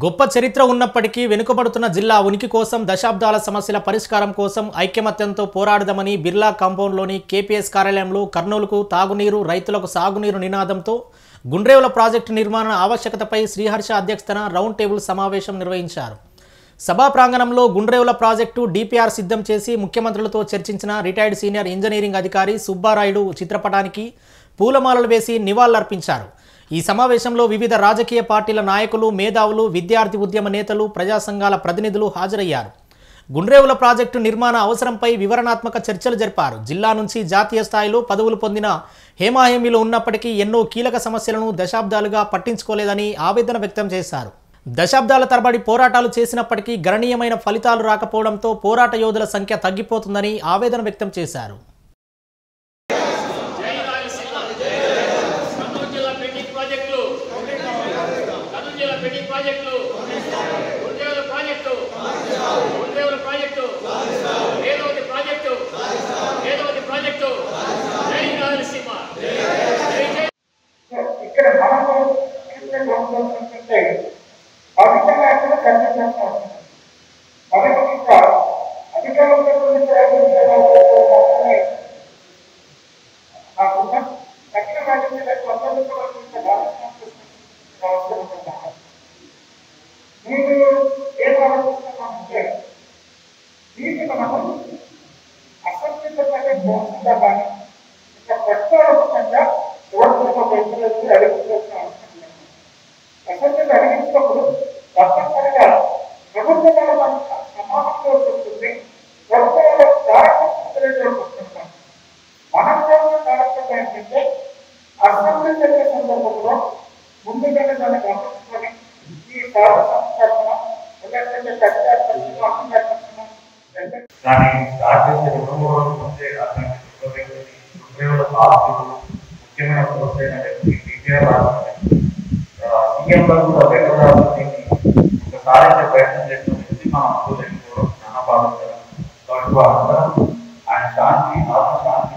గొప్ప చరిత్ర ఉన్నప్పటికీ వెనుకబడుతున్న జిల్లా ఉనికి కోసం దశాబ్దాల సమస్యల పరిష్కారం కోసం ఐక్యమత్యంతో పోరాడదామని బిర్లా కాంపౌండ్లోని కేపీఎస్ కార్యాలయంలో కర్నూలుకు తాగునీరు రైతులకు సాగునీరు నినాదంతో గుండ్రేవుల ప్రాజెక్టు నిర్మాణ ఆవశ్యకతపై శ్రీహర్ష అధ్యక్షతన రౌండ్ టేబుల్ సమావేశం నిర్వహించారు. సభా ప్రాంగణంలో గుండ్రేవుల ప్రాజెక్టు డిపిఆర్ సిద్ధం చేసి ముఖ్యమంత్రులతో చర్చించిన రిటైర్డ్ సీనియర్ ఇంజనీరింగ్ అధికారి సుబ్బారాయుడు చిత్రపటానికి పూలమాలలు వేసి నివాళులర్పించారు. ఈ సమావేశంలో వివిధ రాజకీయ పార్టీల నాయకులు, మేధావులు, విద్యార్థి ఉద్యమ నేతలు, ప్రజా సంఘాల ప్రతినిధులు హాజరయ్యారు. గుండ్రేవుల ప్రాజెక్టు నిర్మాణ అవసరంపై వివరణాత్మక చర్చలు జరిపారు. జిల్లా నుంచి జాతీయ స్థాయిలో పదవులు పొందిన హేమాహేమీలు ఉన్నప్పటికీ ఎన్నో కీలక సమస్యలను దశాబ్దాలుగా పట్టించుకోలేదని ఆవేదన వ్యక్తం చేశారు. దశాబ్దాల తరబడి పోరాటాలు చేసినప్పటికీ గణనీయమైన ఫలితాలు రాకపోవడంతో పోరాట యోధుల సంఖ్య తగ్గిపోతుందని ఆవేదన వ్యక్తం చేశారు. ప్రయత్నం చేస్తున్నది మనం అనుకోలేకపోవడం చాలా బాగుంటుంది. ఆయన శాంతి ఆత్మశాంతి